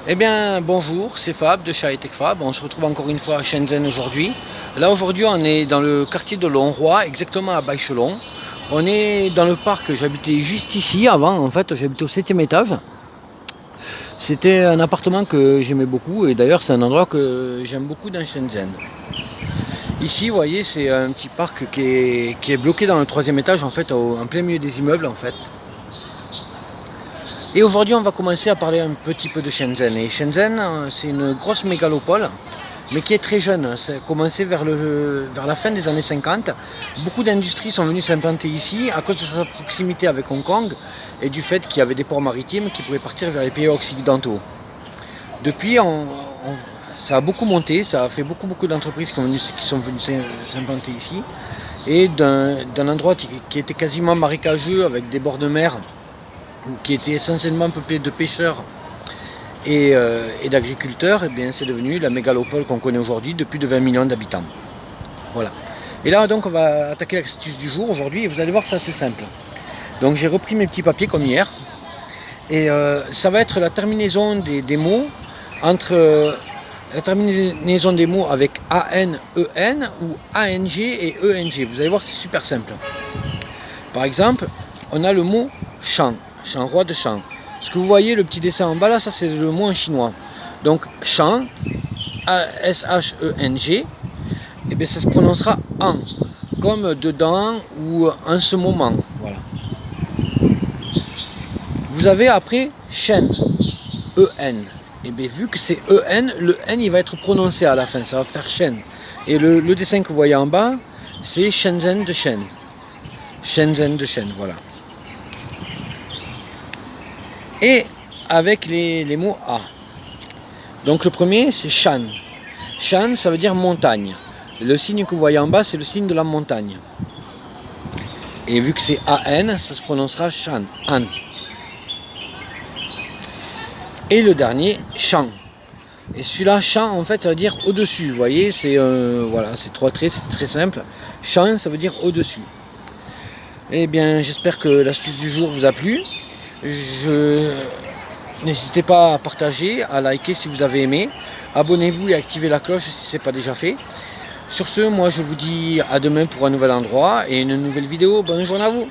Eh bien, bonjour, c'est Fab de Chat et Tech Fab. On se retrouve encore une fois à Shenzhen aujourd'hui. Là, aujourd'hui, on est dans le quartier de Longroi, exactement à Baichelon. On est dans le parc, j'habitais juste ici avant, en fait, j'habitais au 7e étage. C'était un appartement que j'aimais beaucoup et d'ailleurs, c'est un endroit que j'aime beaucoup dans Shenzhen. Ici, vous voyez, c'est un petit parc qui est bloqué dans le 3e étage, en fait, en plein milieu des immeubles, en fait. Et aujourd'hui, on va commencer à parler un petit peu de Shenzhen. Et Shenzhen, c'est une grosse mégalopole, mais qui est très jeune. Ça a commencé vers la fin des années 50. Beaucoup d'industries sont venues s'implanter ici à cause de sa proximité avec Hong Kong et du fait qu'il y avait des ports maritimes qui pouvaient partir vers les pays occidentaux. Depuis, ça a beaucoup monté, ça a fait beaucoup d'entreprises qui sont venues s'implanter ici. Et d'un endroit qui était quasiment marécageux avec des bords de mer, qui était essentiellement peuplé de pêcheurs et d'agriculteurs, et bien c'est devenu la mégalopole qu'on connaît aujourd'hui de plus de 20 millions d'habitants. Voilà. Et là donc on va attaquer l'astuce du jour aujourd'hui et vous allez voir c'est assez simple. Donc j'ai repris mes petits papiers comme hier et ça va être la terminaison des mots entre la terminaison des mots avec AN, EN ou ANG et ENG. Vous allez voir c'est super simple. Par exemple, on a le mot champ. Champ, roi de champ. Ce que vous voyez, le petit dessin en bas là, ça c'est le mot en chinois. Donc champ, S-H-E-N-G, et bien ça se prononcera en, comme dedans ou en ce moment. Voilà. Vous avez après Shen, E-N. Et bien vu que c'est E-N, le N il va être prononcé à la fin, ça va faire Shen. Et le dessin que vous voyez en bas, c'est Shenzhen de Shen. Shenzhen de Shen, voilà. Et avec les mots A. Donc le premier c'est Shan. Shan ça veut dire montagne. Le signe que vous voyez en bas c'est le signe de la montagne. Et vu que c'est AN, ça se prononcera Shan. An. Et le dernier, Shan. Et celui-là, Shan en fait ça veut dire au-dessus. Vous voyez, c'est voilà, c'est 3 traits, c'est très simple. Shan ça veut dire au-dessus. Eh bien j'espère que l'astuce du jour vous a plu. N'hésitez pas à partager, à liker si vous avez aimé. Abonnez-vous et activez la cloche si ce n'est pas déjà fait. Sur ce, moi je vous dis à demain pour un nouvel endroit et une nouvelle vidéo. Bonne journée à vous.